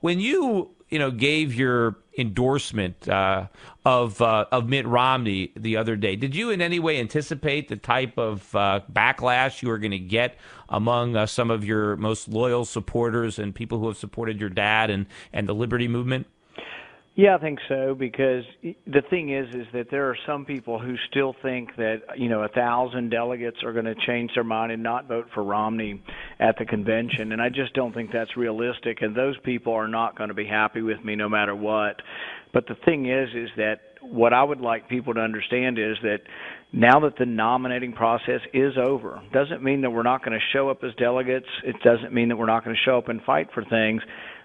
when you gave your endorsement of Mitt Romney the other day, did you in any way anticipate the type of backlash you were going to get among some of your most loyal supporters and people who have supported your dad and the Liberty movement? Yeah, I think so, because the thing is that there are some people who still think that, 1,000 delegates are going to change their mind and not vote for Romney at the convention, and I just don't think that's realistic, and those people are not going to be happy with me no matter what. But the thing is that what I would like people to understand is that now that the nominating process is over, doesn't mean that we're not going to show up as delegates. It doesn't mean that we're not going to show up and fight for things.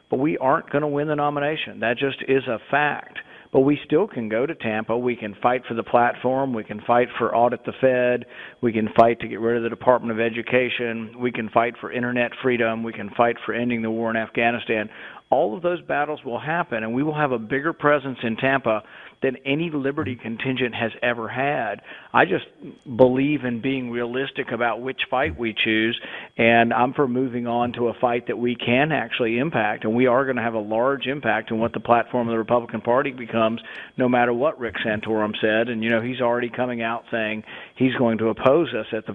But we aren't going to win the nomination. That just is a fact. But we still can go to Tampa. We can fight for the platform. We can fight for audit the Fed. We can fight to get rid of the Department of Education. We can fight for internet freedom. We can fight for ending the war in Afghanistan. All of those battles will happen, and we will have a bigger presence in Tampa than any Liberty contingent has ever had. I just believe in being realistic about which fight we choose, and I'm for moving on to a fight that we can actually impact, and we are going to have a large impact on what the platform of the Republican Party becomes, no matter what Rick Santorum said. And he's already coming out saying he's going to oppose us at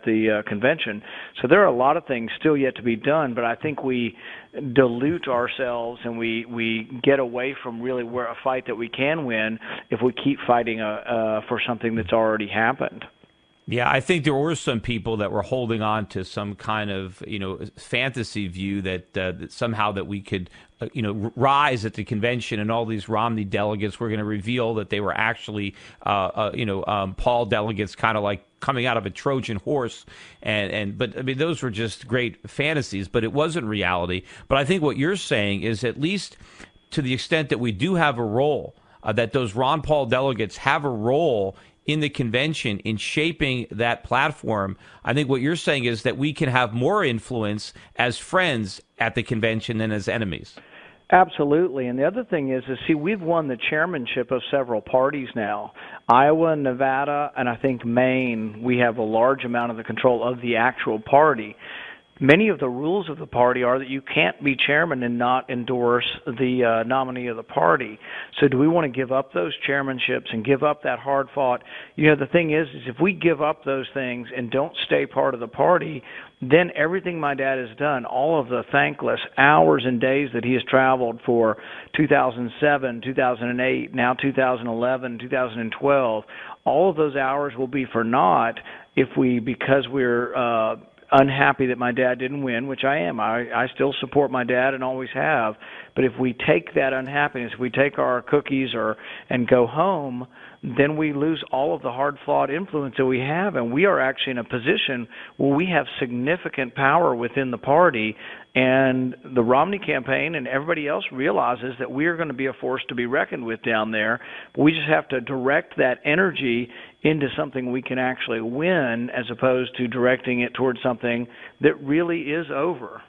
the convention. So there are a lot of things still yet to be done, but I think we dilute ourselves and we get away from really where a fight that we can win if we keep fighting for something that's already happened. Yeah, I think there were some people that were holding on to some kind of fantasy view that somehow that we could rise at the convention and all these Romney delegates were going to reveal that they were actually Paul delegates, kind of like coming out of a Trojan horse, but I mean those were just great fantasies, but it wasn't reality. But I think what you're saying is, at least to the extent that we do have a role, that those Ron Paul delegates have a role in the convention in shaping that platform. I think what you're saying is that we can have more influence as friends at the convention than as enemies. Absolutely. And the other thing is we've won the chairmanship of several parties now. Iowa, Nevada, and I think Maine, we have a large amount of the control of the actual party. Many of the rules of the party are that you can't be chairman and not endorse the nominee of the party. So do we want to give up those chairmanships and give up that hard-fought? The thing is if we give up those things and don't stay part of the party, then everything my dad has done, all of the thankless hours and days that he has traveled for 2007, 2008, now 2011, 2012, all of those hours will be for naught because we're unhappy that my dad didn't win, which I am. I still support my dad and always have. But if we take that unhappiness, if we take our cookies and go home, then we lose all of the hard-fought influence that we have, and we are actually in a position where we have significant power within the party, and the Romney campaign and everybody else realizes that we are going to be a force to be reckoned with down there. But we just have to direct that energy into something we can actually win, as opposed to directing it towards something that really is over.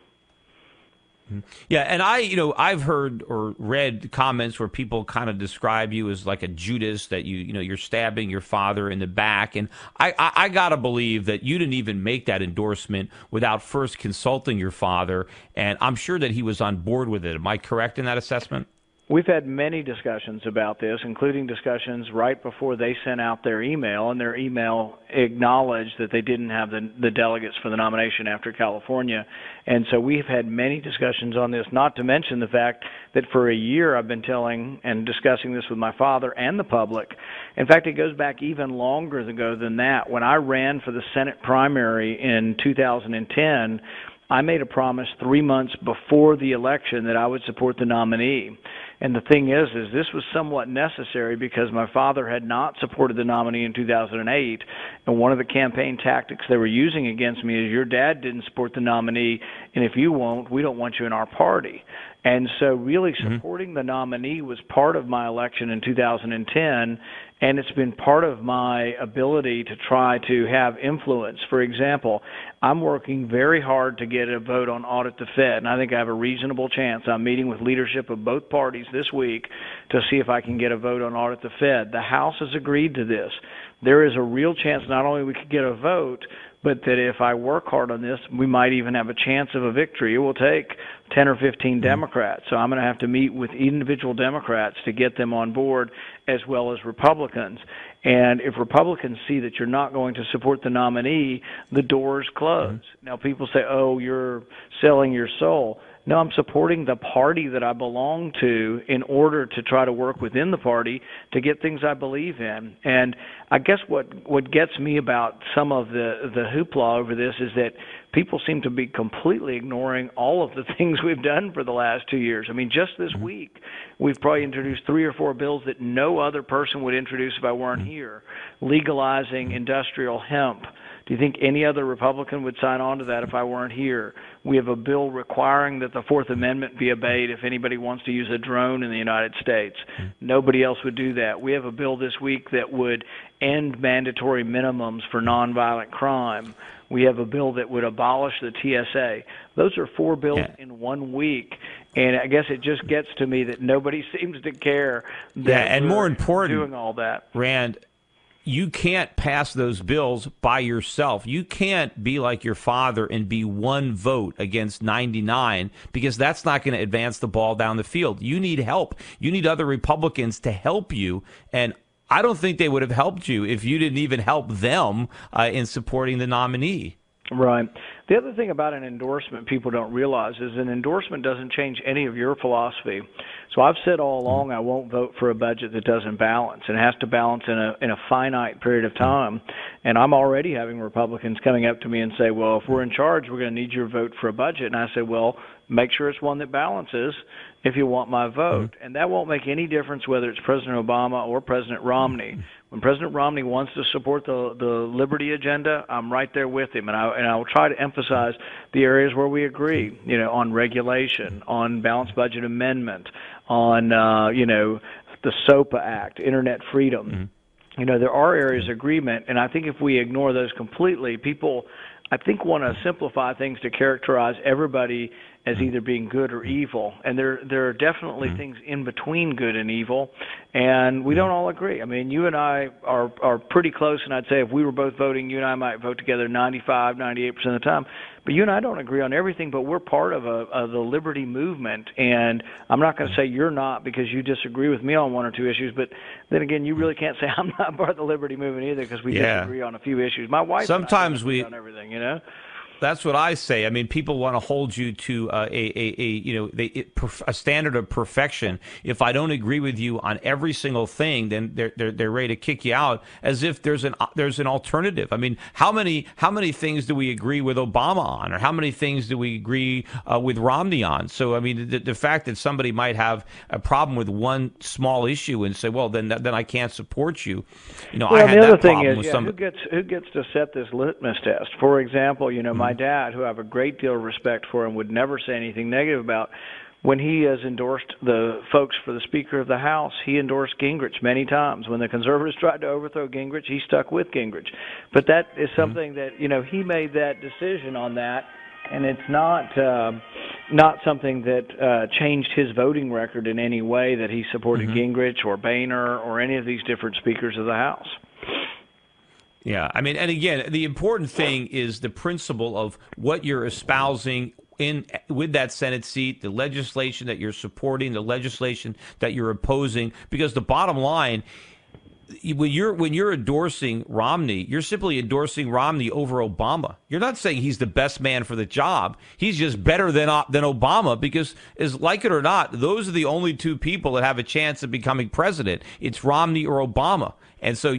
Yeah, and I've heard or read comments where people kind of describe you as like a Judas, that you're stabbing your father in the back, and I gotta believe that you didn't even make that endorsement without first consulting your father, and I'm sure that he was on board with it. Am I correct in that assessment? We've had many discussions about this, including discussions right before they sent out their email, and their email acknowledged that they didn't have the delegates for the nomination after California. And so we've had many discussions on this, not to mention the fact that for a year I've been telling and discussing this with my father and the public. In fact, it goes back even longer ago than that. When I ran for the Senate primary in 2010, I made a promise 3 months before the election that I would support the nominee. And the thing is this was somewhat necessary because my father had not supported the nominee in 2008, and one of the campaign tactics they were using against me is, your dad didn't support the nominee, and if you won't, we don't want you in our party. And so really supporting the nominee was part of my election in 2010, and it's been part of my ability to try to have influence. For example, I'm working very hard to get a vote on audit the Fed, and I think I have a reasonable chance. I'm meeting with leadership of both parties this week to see if I can get a vote on audit the Fed. The House has agreed to this. There is a real chance not only we could get a vote, but that if I work hard on this, we might even have a chance of a victory. It will take 10 or 15 Democrats. So I'm going to have to meet with individual Democrats to get them on board, as well as Republicans. And if Republicans see that you're not going to support the nominee, the doors close. Now, people say, oh, you're selling your soul. No, I'm supporting the party that I belong to in order to try to work within the party to get things I believe in. And I guess what gets me about some of the hoopla over this is that people seem to be completely ignoring all of the things we've done for the last 2 years. I mean, just this week, we've probably introduced 3 or 4 bills that no other person would introduce if I weren't here. Legalizing industrial hemp. Do you think any other Republican would sign on to that if I weren't here? We have a bill requiring that the Fourth Amendment be obeyed if anybody wants to use a drone in the United States. Nobody else would do that. We have a bill this week that would end mandatory minimums for nonviolent crime. We have a bill that would abolish the TSA. Those are 4 bills in 1 week. And I guess it just gets to me that nobody seems to care that and more important, doing all that. Rand, you can't pass those bills by yourself. You can't be like your father and be 1 vote against 99, because that's not going to advance the ball down the field. You need help. You need other Republicans to help you. And I don't think they would have helped you if you didn't even help them in supporting the nominee. Right. The other thing about an endorsement people don't realize is an endorsement doesn't change any of your philosophy. So I've said all along I won't vote for a budget that doesn't balance. It has to balance in a finite period of time. And I'm already having Republicans coming up to me and say, well, if we're in charge, we're going to need your vote for a budget. And I said, well, make sure it's one that balances if you want my vote. And that won't make any difference whether it's President Obama or President Romney. When President Romney wants to support the liberty agenda, I'm right there with him, and I will try to emphasize the areas where we agree. On regulation, on balanced budget amendment, on the SOPA Act, Internet freedom. There are areas of agreement, and I think if we ignore those completely, people, I think, want to simplify things to characterize everybody as either being good or evil. And there are definitely things in between good and evil, and we don't all agree. I mean, you and I are pretty close, and I'd say if we were both voting, you and I might vote together 95, 98% of the time. But you and I don't agree on everything, but we're part of the liberty movement. And I'm not going to say you're not because you disagree with me on 1 or 2 issues, but then again, you really can't say I'm not part of the liberty movement either because we disagree on a few issues. My wife sometimes and I on everything, That's what I say. I mean, people want to hold you to a standard of perfection. If I don't agree with you on every single thing, then they're ready to kick you out. As if there's an alternative. I mean, how many things do we agree with Obama on, or how many things do we agree with Romney on? So I mean, the fact that somebody might have a problem with one small issue and say, well, then I can't support you. I had that problem with some. Who gets to set this litmus test? For example, my dad, who I have a great deal of respect for and would never say anything negative about, when he has endorsed the folks for the Speaker of the House, he endorsed Gingrich many times. When the conservatives tried to overthrow Gingrich, he stuck with Gingrich. But that is something that, he made that decision on that, and it's not something that changed his voting record in any way, that he supported Gingrich or Boehner or any of these different speakers of the House. Yeah, I mean, and again, the important thing is the principle of what you're espousing with that Senate seat, the legislation that you're supporting, the legislation that you're opposing, because the bottom line, when you're endorsing Romney, you're simply endorsing Romney over Obama. You're not saying he's the best man for the job. He's just better than Obama, because, as like it or not, those are the only 2 people that have a chance of becoming president. It's Romney or Obama. And so,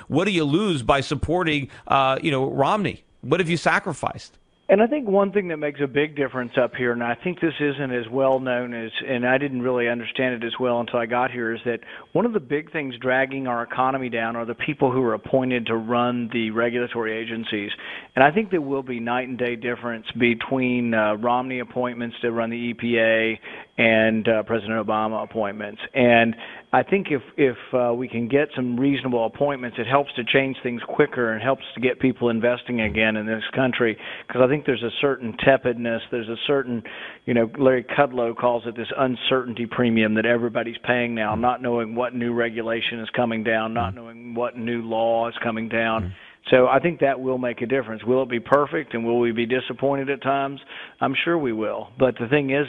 what do you lose by supporting, Romney? What have you sacrificed? And I think one thing that makes a big difference up here, and I think this isn't as well known as, and I didn't really understand it as well until I got here, is that one of the big things dragging our economy down are the people who are appointed to run the regulatory agencies. And I think there will be night and day difference between Romney appointments to run the EPA and President Obama appointments. And I think if we can get some reasonable appointments, it helps to change things quicker and helps to get people investing again in this country, because I think there's a certain tepidness, there's a certain, Larry Kudlow calls it this uncertainty premium that everybody's paying now, not knowing what new regulation is coming down, not knowing what new law is coming down. So I think that will make a difference. Will it be perfect, and will we be disappointed at times? I'm sure we will. But the thing is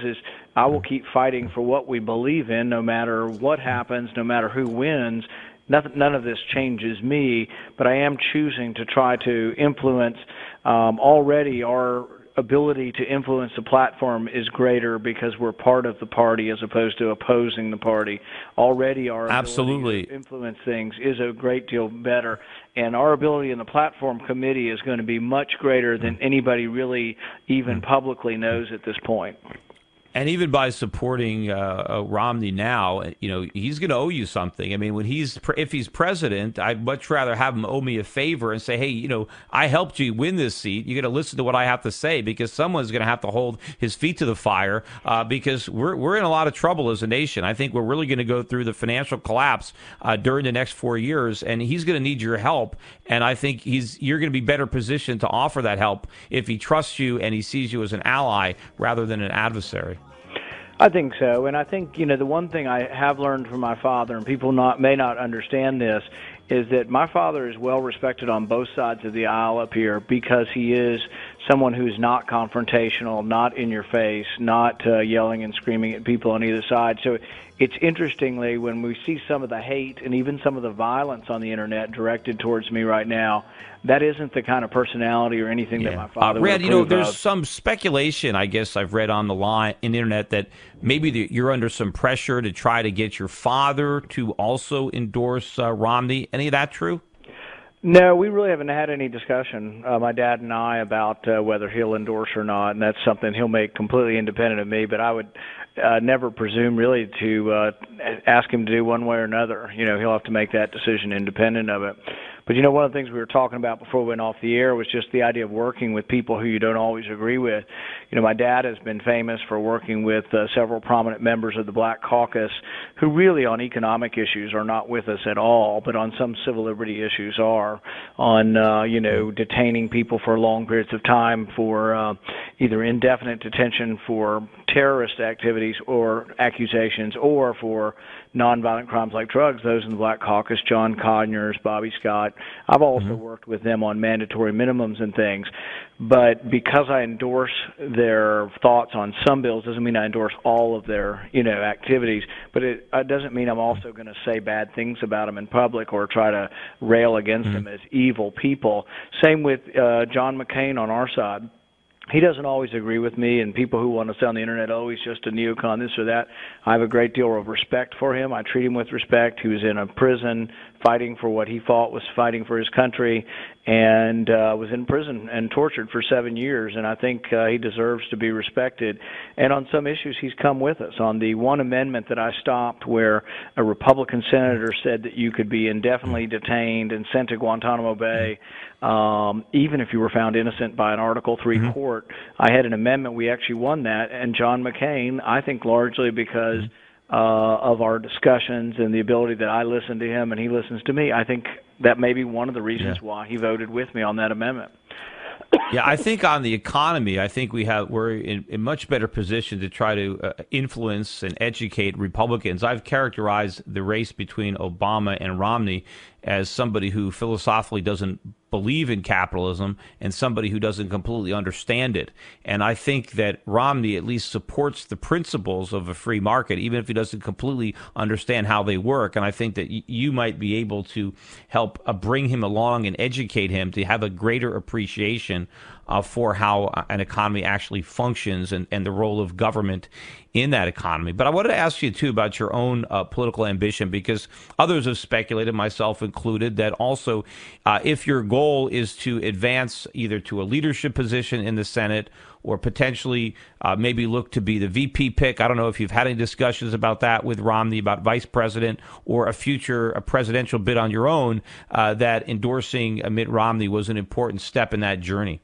I will keep fighting for what we believe in, no matter what happens, no matter who wins. None of this changes me, but I am choosing to try to influence. Already our ability to influence the platform is greater because we're part of the party as opposed to opposing the party. Already our ability to influence things is a great deal better, and our ability in the platform committee is going to be much greater than anybody really even publicly knows at this point. And even by supporting Romney now, he's going to owe you something. I mean, if he's president, I'd much rather have him owe me a favor and say, hey, I helped you win this seat. You're going to listen to what I have to say, because someone's going to have to hold his feet to the fire, because we're in a lot of trouble as a nation. I think we're really going to go through the financial collapse during the next 4 years, and he's going to need your help. And I think you're going to be better positioned to offer that help if he trusts you and he sees you as an ally rather than an adversary. I think so, and I think the one thing I have learned from my father, and people may not understand this, is that my father is well respected on both sides of the aisle up here because he is someone who's not confrontational, not in your face, not yelling and screaming at people on either side. So it's interestingly, when we see some of the hate and even some of the violence on the internet directed towards me right now, that isn't the kind of personality or anything that my father would approve of. There's some speculation, I guess I've read on the internet, that maybe you're under some pressure to try to get your father to also endorse Romney. Any of that true? No, we really haven't had any discussion, my dad and I, about whether he'll endorse or not, and that's something he'll make completely independent of me. But I would never presume really to ask him to do one way or another. He'll have to make that decision independent of it. But one of the things we were talking about before we went off the air was just the idea of working with people who you don't always agree with. My dad has been famous for working with several prominent members of the Black Caucus who really on economic issues are not with us at all, but on some civil liberty issues are, on, detaining people for long periods of time for either indefinite detention for terrorist activities or accusations, or for nonviolent crimes like drugs. Those in the Black Caucus, John Conyers, Bobby Scott. I've also worked with them on mandatory minimums and things. But because I endorse their thoughts on some bills doesn't mean I endorse all of their, activities. But it doesn't mean I'm also going to say bad things about them in public or try to rail against them as evil people. Same with John McCain on our side. He doesn't always agree with me, and people who want to say on the internet, oh, he's just a neocon, this or that. I have a great deal of respect for him. I treat him with respect. He was in a prison fighting for what he thought was fighting for his country, and was in prison and tortured for 7 years, and I think he deserves to be respected. And on some issues, he's come with us. On the one amendment that I stopped where a Republican senator said that you could be indefinitely detained and sent to Guantanamo Bay, even if you were found innocent by an Article III court, I had an amendment. We actually won that, and John McCain, I think largely because of our discussions and the ability that I listen to him and he listens to me, I think that may be one of the reasons why he voted with me on that amendment. Yeah, I think on the economy, I think we're in a much better position to try to influence and educate Republicans. I've characterized the race between Obama and Romney as somebody who philosophically doesn't believe in capitalism and somebody who doesn't completely understand it. And I think that Romney at least supports the principles of a free market, even if he doesn't completely understand how they work. And I think that you might be able to help bring him along and educate him to have a greater appreciation for how an economy actually functions and the role of government in that economy. But I wanted to ask you, too, about your own political ambition, because others have speculated, myself included, that also if your goal is to advance either to a leadership position in the Senate or potentially maybe look to be the VP pick. I don't know if you've had any discussions about that with Romney, about vice president or a presidential bid on your own, that endorsing Mitt Romney was an important step in that journey.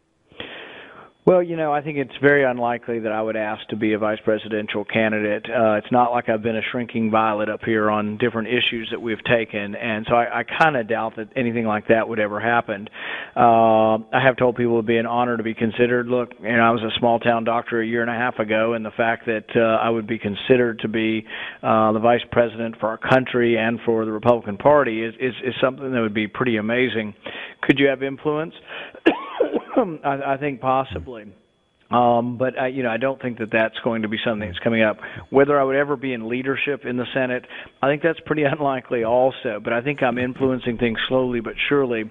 Well, I think it's very unlikely that I would ask to be a vice presidential candidate. It's not like I've been a shrinking violet up here on different issues that we've taken, and so I kind of doubt that anything like that would ever happen. I have told people it would be an honor to be considered. Look, I was a small-town doctor a year and a half ago, and the fact that I would be considered to be the vice president for our country and for the Republican Party is something that would be pretty amazing. Could you have influence? I think possibly. But I don't think that that's going to be something that's coming up. Whether I would ever be in leadership in the Senate, I think that's pretty unlikely also. But I think I'm influencing things slowly but surely.